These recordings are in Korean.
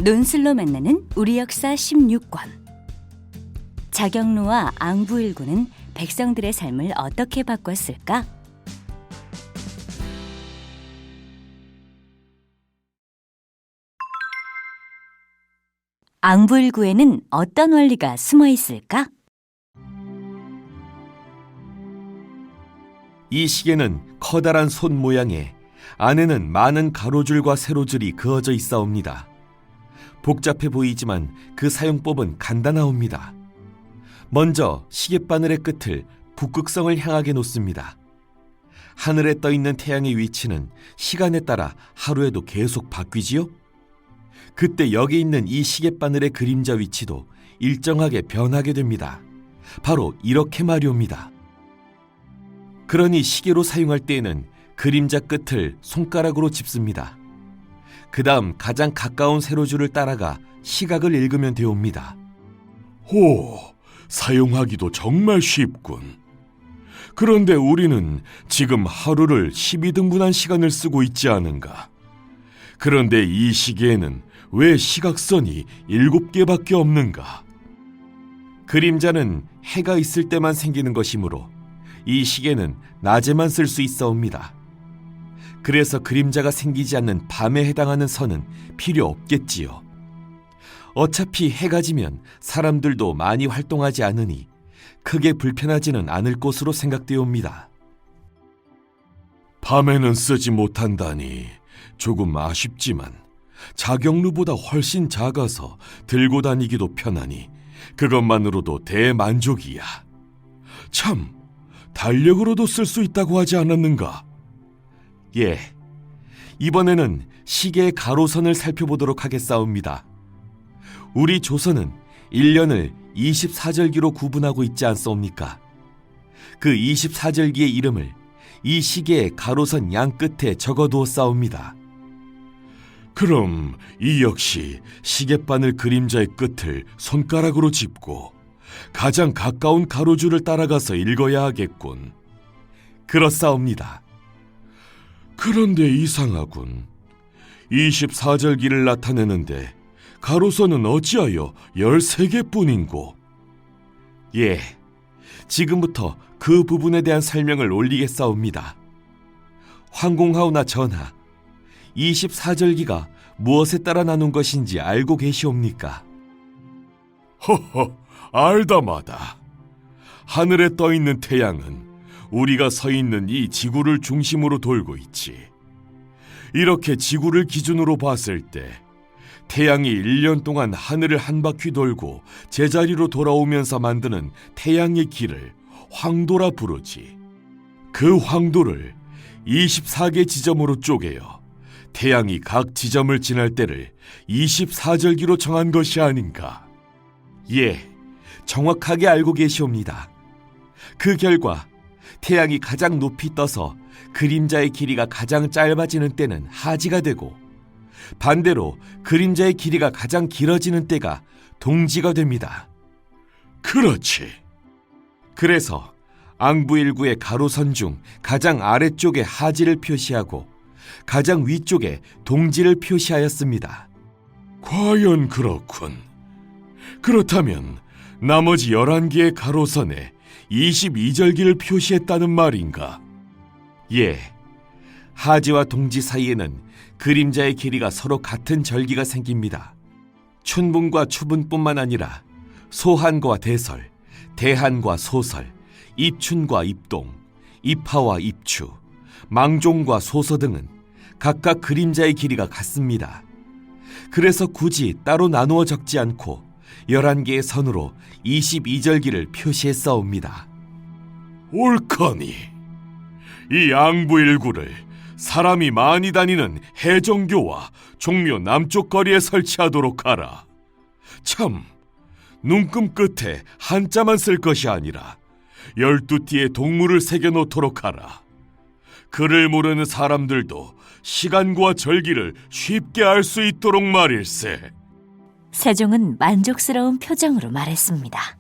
논술로 만나는 우리 역사 16권. 자경루와 앙부일구는 백성들의 삶을 어떻게 바꿨을까? 앙부일구에는 어떤 원리가 숨어 있을까? 이 시계는 커다란 손 모양에 안에는 많은 가로줄과 세로줄이 그어져 있사옵니다. 복잡해 보이지만 그 사용법은 간단하옵니다. 먼저 시계바늘의 끝을 북극성을 향하게 놓습니다. 하늘에 떠 있는 태양의 위치는 시간에 따라 하루에도 계속 바뀌지요? 그때 여기 있는 이 시계바늘의 그림자 위치도 일정하게 변하게 됩니다. 바로 이렇게 말이옵니다. 그러니 시계로 사용할 때에는 그림자 끝을 손가락으로 짚습니다. 그 다음 가장 가까운 세로줄을 따라가 시각을 읽으면 되옵니다. 오, 사용하기도 정말 쉽군. 그런데 우리는 지금 하루를 12등분한 시간을 쓰고 있지 않은가? 그런데 이 시계에는 왜 시각선이 7개밖에 없는가? 그림자는 해가 있을 때만 생기는 것이므로 이 시계는 낮에만 쓸 수 있사옵니다. 그래서 그림자가 생기지 않는 밤에 해당하는 선은 필요 없겠지요. 어차피 해가 지면 사람들도 많이 활동하지 않으니 크게 불편하지는 않을 것으로 생각되옵니다. 밤에는 쓰지 못한다니 조금 아쉽지만 자경루보다 훨씬 작아서 들고 다니기도 편하니 그것만으로도 대만족이야. 참, 달력으로도 쓸 수 있다고 하지 않았는가? 예, 이번에는 시계의 가로선을 살펴보도록 하겠사옵니다. 우리 조선은 1년을 24절기로 구분하고 있지 않사옵니까? 그 24절기의 이름을 이 시계의 가로선 양 끝에 적어두었사옵니다. 그럼 이 역시 시계바늘 그림자의 끝을 손가락으로 짚고 가장 가까운 가로줄을 따라가서 읽어야 하겠군. 그렇사옵니다. 그런데 이상하군. 24절기를 나타내는데 가로선은 어찌하여 13개뿐인고? 예, 지금부터 그 부분에 대한 설명을 올리겠사옵니다. 황공하오나 전하, 24절기가 무엇에 따라 나눈 것인지 알고 계시옵니까? 허허, 알다마다. 하늘에 떠 있는 태양은 우리가 서 있는 이 지구를 중심으로 돌고 있지. 이렇게 지구를 기준으로 봤을 때 태양이 1년 동안 하늘을 한 바퀴 돌고 제자리로 돌아오면서 만드는 태양의 길을 황도라 부르지. 그 황도를 24개 지점으로 쪼개어 태양이 각 지점을 지날 때를 24절기로 정한 것이 아닌가? 예, 정확하게 알고 계시옵니다. 그 결과 태양이 가장 높이 떠서 그림자의 길이가 가장 짧아지는 때는 하지가 되고, 반대로 그림자의 길이가 가장 길어지는 때가 동지가 됩니다. 그렇지. 그래서 앙부일구의 가로선 중 가장 아래쪽에 하지를 표시하고 가장 위쪽에 동지를 표시하였습니다. 과연 그렇군. 그렇다면 나머지 11개의 가로선에 22절기를 표시했다는 말인가? 예, 하지와 동지 사이에는 그림자의 길이가 서로 같은 절기가 생깁니다. 춘분과 추분뿐만 아니라 소한과 대설, 대한과 소설, 입춘과 입동, 입하와 입추, 망종과 소서 등은 각각 그림자의 길이가 같습니다. 그래서 굳이 따로 나누어 적지 않고 11개의 선으로 22절기를 표시했사옵니다. 옳거니. 이 앙부일구를 사람이 많이 다니는 해정교와 종묘 남쪽 거리에 설치하도록 하라. 참, 눈금 끝에 한자만 쓸 것이 아니라 12띠의 동물을 새겨놓도록 하라. 글을 모르는 사람들도 시간과 절기를 쉽게 알 수 있도록 말일세. 세종은 만족스러운 표정으로 말했습니다.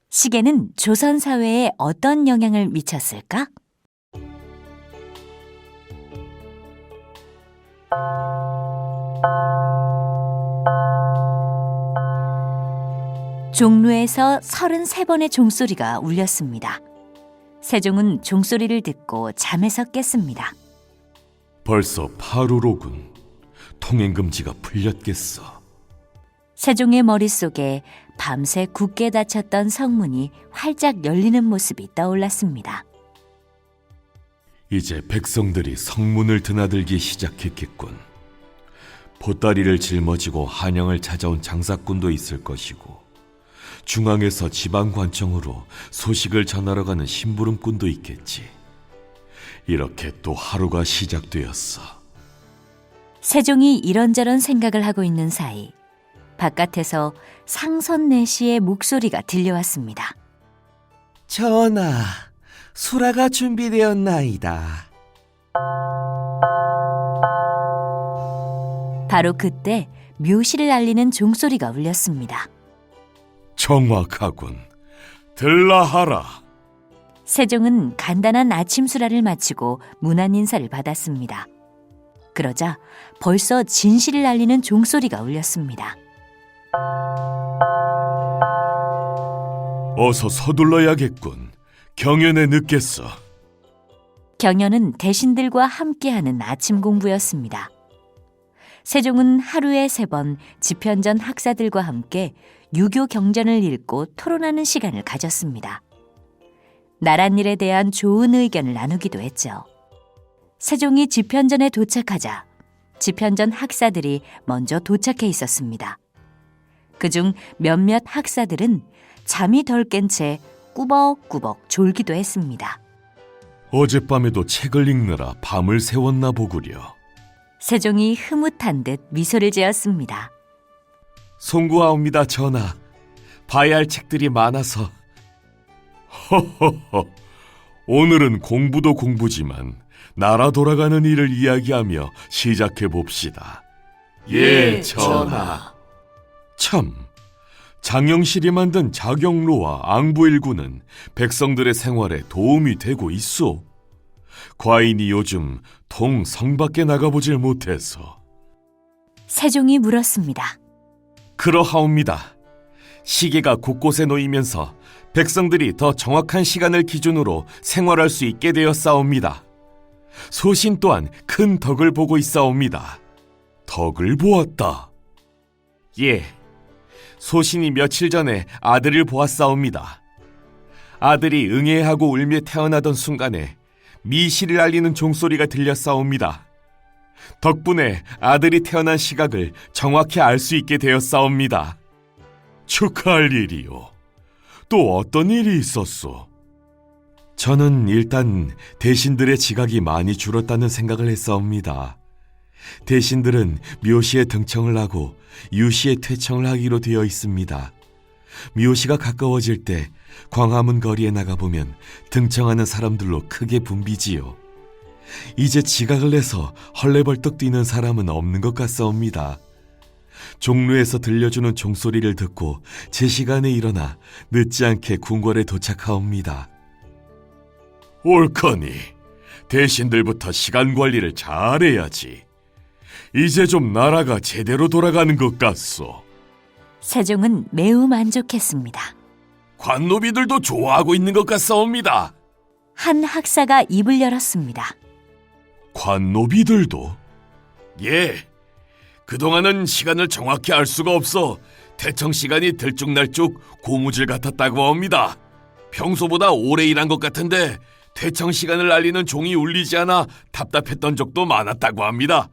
시계는 조선 사회에 어떤 영향을 미쳤을까? 종루에서 33번의 종소리가 울렸습니다. 세종은 종소리를 듣고 잠에서 깼습니다. 벌써 8호로군. 통행금지가 풀렸겠어. 세종의 머릿속에 밤새 굳게 닫혔던 성문이 활짝 열리는 모습이 떠올랐습니다. 이제 백성들이 성문을 드나들기 시작했겠군. 보따리를 짊어지고 한양을 찾아온 장사꾼도 있을 것이고, 중앙에서 지방관청으로 소식을 전하러 가는 심부름꾼도 있겠지. 이렇게 또 하루가 시작되었어. 세종이 이런저런 생각을 하고 있는 사이 바깥에서 상선내시의 목소리가 들려왔습니다. 전하, 수라가 준비되었나이다. 바로 그때 묘시를 알리는 종소리가 울렸습니다. 정확하군. 들라하라. 세종은 간단한 아침 수라를 마치고 문안 인사를 받았습니다. 그러자 벌써 진실을 알리는 종소리가 울렸습니다. 어서 서둘러야겠군. 경연에 늦겠어. 경연은 대신들과 함께하는 아침 공부였습니다. 세종은 하루에 3번 집현전 학사들과 함께 유교 경전을 읽고 토론하는 시간을 가졌습니다. 나랏일에 대한 좋은 의견을 나누기도 했죠. 세종이 집현전에 도착하자 집현전 학사들이 먼저 도착해 있었습니다. 그중 몇몇 학사들은 잠이 덜 깬 채 꾸벅꾸벅 졸기도 했습니다. 어젯밤에도 책을 읽느라 밤을 새웠나 보구려. 세종이 흐뭇한 듯 미소를 지었습니다. 송구하옵니다, 전하. 봐야 할 책들이 많아서. 허허허. 오늘은 공부도 공부지만 나라 돌아가는 일을 이야기하며 시작해 봅시다. 예, 전하. 참, 장영실이 만든 자경로와 앙부일구는 백성들의 생활에 도움이 되고 있어. 과인이 요즘 통 성밖에 나가보질 못해서. 세종이 물었습니다. 그러하옵니다. 시계가 곳곳에 놓이면서 백성들이 더 정확한 시간을 기준으로 생활할 수 있게 되었사옵니다. 소신 또한 큰 덕을 보고 있사옵니다. 덕을 보았다. 예, 소신이 며칠 전에 아들을 보았사옵니다. 아들이 응애하고 울며 태어나던 순간에 미시를 알리는 종소리가 들렸사옵니다. 덕분에 아들이 태어난 시각을 정확히 알 수 있게 되었사옵니다. 축하할 일이요. 또 어떤 일이 있었소? 저는 일단 대신들의 지각이 많이 줄었다는 생각을 했사옵니다. 대신들은 묘시에 등청을 하고 유시에 퇴청을 하기로 되어 있습니다. 묘시가 가까워질 때 광화문 거리에 나가보면 등청하는 사람들로 크게 붐비지요. 이제 지각을 내서 헐레벌떡 뛰는 사람은 없는 것 같사옵니다. 종로에서 들려주는 종소리를 듣고 제 시간에 일어나 늦지 않게 궁궐에 도착하옵니다. 옳거니. 대신들부터 시간 관리를 잘해야지. 이제 좀 나라가 제대로 돌아가는 것 같소. 세종은 매우 만족했습니다. 관노비들도 좋아하고 있는 것 같사옵니다. 한 학사가 입을 열었습니다. 관노비들도? 예. 그동안은 시간을 정확히 알 수가 없어 대청 시간이 들쭉날쭉 고무줄 같았다고 합니다. 평소보다 오래 일한 것 같은데 퇴청 시간을 알리는 종이 울리지 않아 답답했던 적도 많았다고 합니다.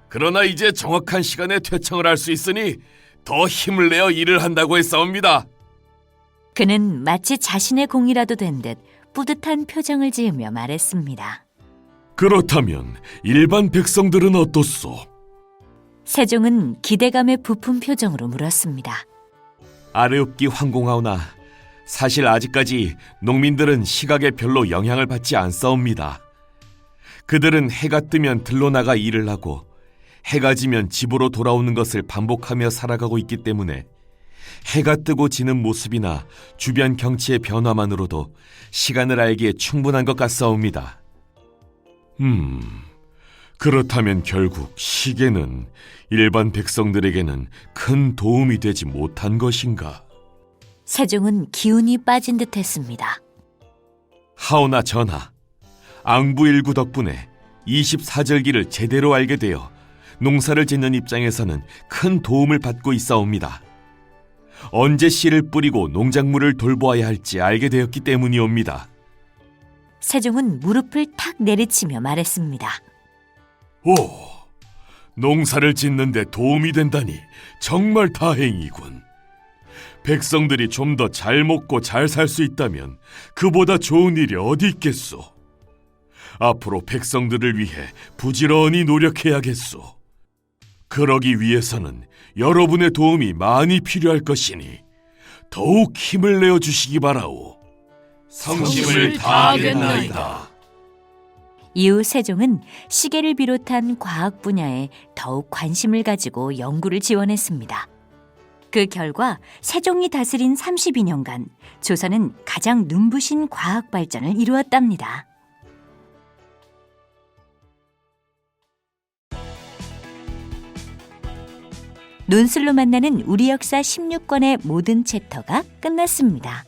그러나 이제 정확한 시간에 퇴청을 할 수 있으니 더 힘을 내어 일을 한다고 했사옵니다. 그는 마치 자신의 공이라도 된 듯 뿌듯한 표정을 지으며 말했습니다. 그렇다면 일반 백성들은 어떻소? 세종은 기대감에 부푼 표정으로 물었습니다. 아뢰옵기 황공하오나 사실 아직까지 농민들은 시각에 별로 영향을 받지 않사옵니다. 그들은 해가 뜨면 들로 나가 일을 하고 해가 지면 집으로 돌아오는 것을 반복하며 살아가고 있기 때문에 해가 뜨고 지는 모습이나 주변 경치의 변화만으로도 시간을 알기에 충분한 것 같사옵니다. 그렇다면 결국 시계는 일반 백성들에게는 큰 도움이 되지 못한 것인가? 세종은 기운이 빠진 듯했습니다. 하오나 전하, 앙부일구 덕분에 24절기를 제대로 알게 되어 농사를 짓는 입장에서는 큰 도움을 받고 있사옵니다. 언제 씨를 뿌리고 농작물을 돌보아야 할지 알게 되었기 때문이옵니다. 세종은 무릎을 탁 내리치며 말했습니다. 오, 농사를 짓는데 도움이 된다니 정말 다행이군. 백성들이 좀 더 잘 먹고 잘 살 수 있다면 그보다 좋은 일이 어디 있겠소. 앞으로 백성들을 위해 부지런히 노력해야겠소. 그러기 위해서는 여러분의 도움이 많이 필요할 것이니 더욱 힘을 내어 주시기 바라오. 성심을 다하겠나이다. 이후 세종은 시계를 비롯한 과학 분야에 더욱 관심을 가지고 연구를 지원했습니다. 그 결과 세종이 다스린 32년간 조선은 가장 눈부신 과학 발전을 이루었답니다. 논술로 만나는 우리 역사 16권의 모든 챕터가 끝났습니다.